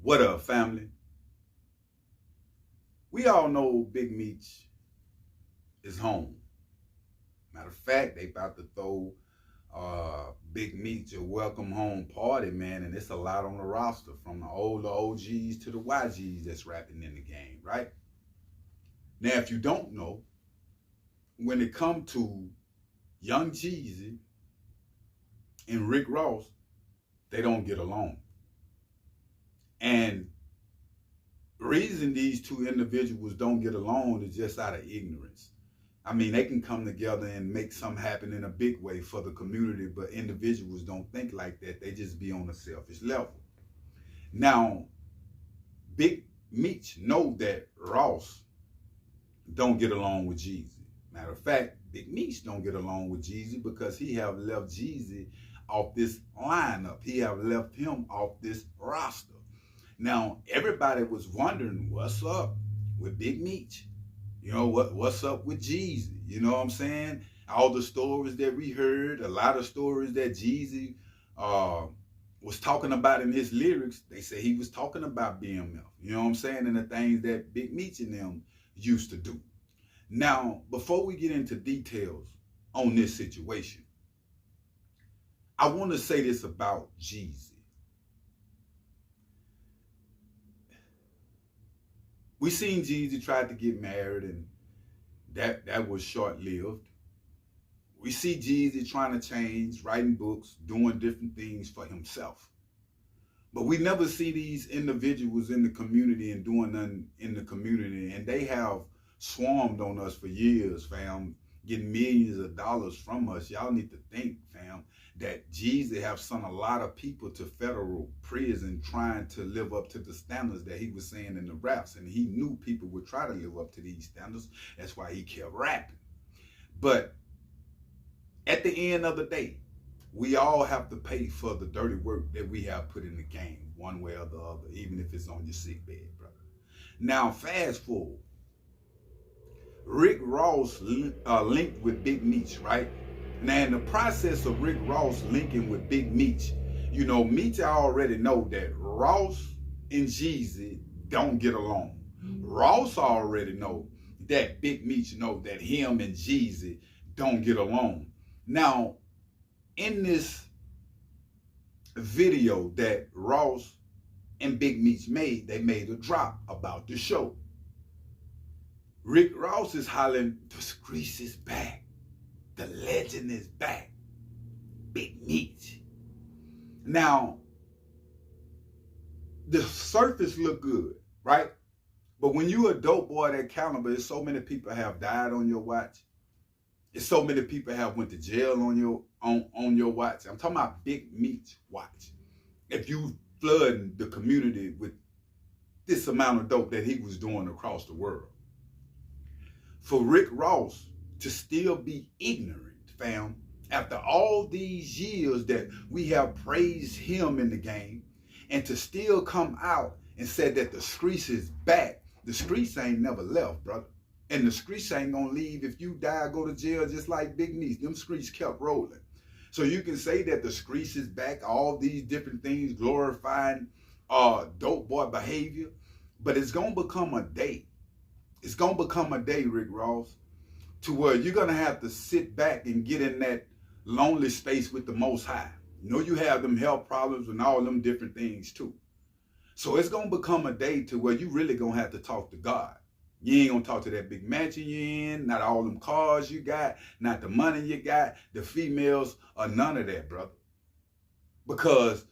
What up, family? We all know Big Meech is home. Matter of fact, they about to throw Big Meech a welcome home party, man, and it's a lot on the roster, from the older OGs to the YGs that's rapping in the game, right? Now, if you don't know, when it comes to Young Jeezy and Rick Ross, they don't get along. And the reason these two individuals don't get along is just out of ignorance. I mean, they can come together and make something happen in a big way for the community, but individuals don't think like that. They just be on a selfish level. Now, Big Meech know that Ross don't get along with Jeezy. Matter of fact, Big Meech don't get along with Jeezy because he have left Jeezy off this lineup. He have left him off this roster. Now, everybody was wondering what's up with Big Meech. You know, what's up with Jeezy? You know what I'm saying? All the stories that we heard, a lot of stories that Jeezy was talking about in his lyrics, they say he was talking about BMF. You know what I'm saying? And the things that Big Meech and them used to do. Now, before we get into details on this situation, I want to say this about Jeezy. We seen Jeezy tried to get married, and that was short-lived. We see Jeezy trying to change, writing books, doing different things for himself. But we never see these individuals in the community and doing nothing in the community, and they have swarmed on us for years, fam, getting millions of dollars from us. Y'all need to think, fam, that Jeezy have sent a lot of people to federal prison trying to live up to the standards that he was saying in the raps, and he knew people would try to live up to these standards. That's why he kept rapping. But at the end of the day, we all have to pay for the dirty work that we have put in the game, one way or the other, even if it's on your sick bed, brother. Now, fast forward. Rick Ross linked with Big Meech, right? Now, in the process of Rick Ross linking with Big Meech, you know, Meech already know that Ross and Jeezy don't get along. Ross already know that Big Meech know that him and Jeezy don't get along. Now, in this video that Ross and Big Meech made, they made a drop about the show. Rick Ross is hollering, the Screech is back. The legend is back. Big Meech. Now, the surface look good, right? But when you a dope boy that caliber, there's so many people have died on your watch. There's so many people have went to jail on your watch. I'm talking about Big Meech watch. If you flood the community with this amount of dope that he was doing across the world. For Rick Ross to still be ignorant, fam, after all these years that we have praised him in the game, and to still come out and say that the Screech is back, the Screech ain't never left, brother. And the Screech ain't gonna leave. If you die, go to jail just like Big Meech. Them Screech kept rolling. So you can say that the Screech is back, all these different things glorifying dope boy behavior, but it's gonna become a day. It's going to become a day, Rick Ross, to where you're going to have to sit back and get in that lonely space with the Most High. You know, you have them health problems and all them different things too. So it's going to become a day to where you really going to have to talk to God. You ain't going to talk to that big mansion you're in, not all them cars you got, not the money you got, the females, or none of that, brother. Because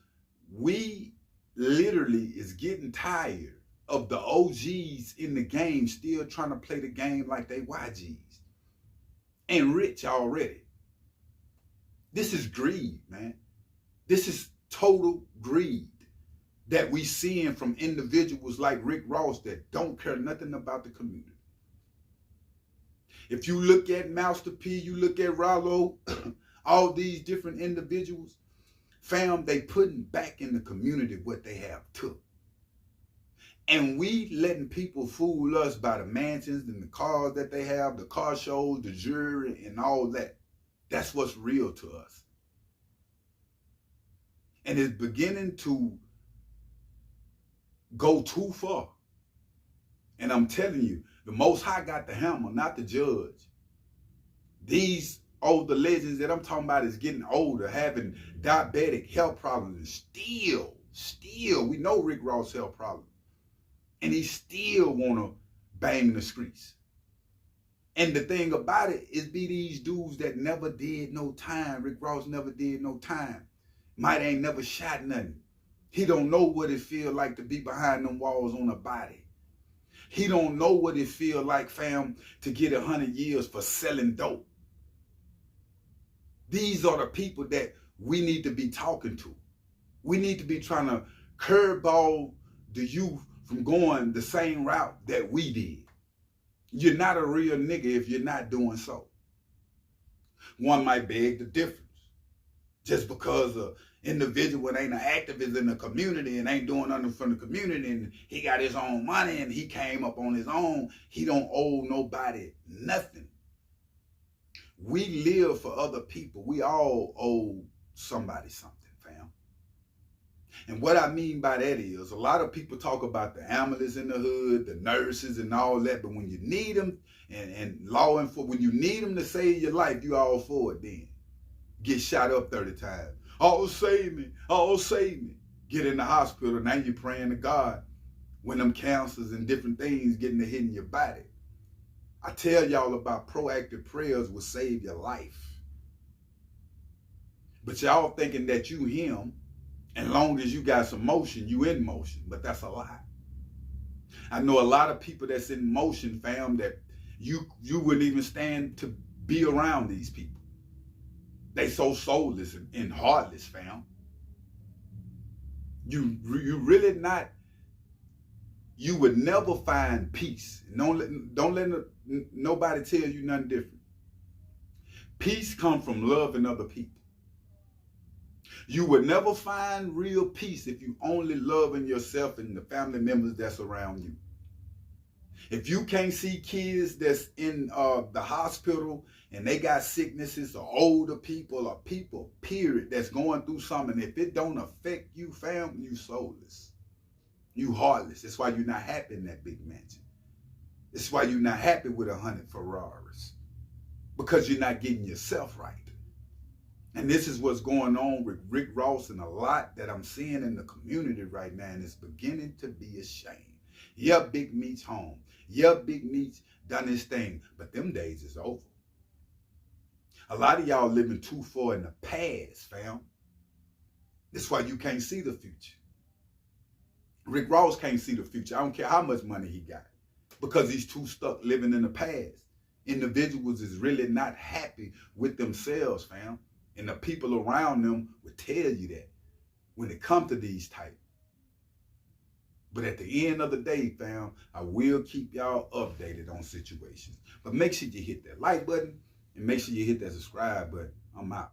we literally is getting tired of the OGs in the game still trying to play the game like they YGs. And rich already. This is greed, man. This is total greed that we seeing from individuals like Rick Ross that don't care nothing about the community. If you look at Master P, you look at Rollo, all these different individuals, fam, they putting back in the community what they have took. And we letting people fool us by the mansions and the cars that they have, the car shows, the jewelry, and all that. That's what's real to us. And it's beginning to go too far. And I'm telling you, the Most High got the hammer, not the judge. These older legends that I'm talking about is getting older, having diabetic health problems, and still, we know Rick Ross health problems. And he still wanna bang the streets. And the thing about it is be these dudes that never did no time. Rick Ross never did no time. Might ain't never shot nothing. He don't know what it feel like to be behind them walls on a body. He don't know what it feel like, fam, to get 100 years for selling dope. These are the people that we need to be talking to. We need to be trying to curveball the youth from going the same route that we did. You're not a real nigga if you're not doing so. One might beg the difference. Just because an individual ain't an activist in the community and ain't doing nothing from the community and he got his own money and he came up on his own, he don't owe nobody nothing. We live for other people. We all owe somebody something, fam. And what I mean by that is a lot of people talk about the ambulance in the hood, the nurses and all that, but when you need them and law enforcement, when you need them to save your life, you all for it then. Get shot up 30 times. Oh, save me. Oh, save me. Get in the hospital. Now you're praying to God when them cancers and different things getting to hitting your body. I tell y'all about proactive prayers will save your life. But y'all thinking that you him, and long as you got some motion, you in motion. But that's a lie. I know a lot of people that's in motion, fam, that you wouldn't even stand to be around these people. They so soulless and heartless, fam. You really not. You would never find peace. Don't let nobody tell you nothing different. Peace comes from loving other people. You would never find real peace if you only loving yourself and the family members that's around you. If you can't see kids that's in the hospital and they got sicknesses, or older people, or people, period, that's going through something, if it don't affect you, fam, you soulless. You heartless. That's why you're not happy in that big mansion. That's why you're not happy with 100 Ferraris. Because you're not getting yourself right. And this is what's going on with Rick Ross and a lot that I'm seeing in the community right now, and it's beginning to be a shame. Yeah, Big Meech home. Yeah, Big Meech done his thing, but them days is over. A lot of y'all living too far in the past, fam. That's why you can't see the future. Rick Ross can't see the future. I don't care how much money he got, because he's too stuck living in the past. Individuals is really not happy with themselves, fam. And the people around them will tell you that when it comes to these types. But at the end of the day, fam, I will keep y'all updated on situations. But make sure you hit that like button and make sure you hit that subscribe button. I'm out.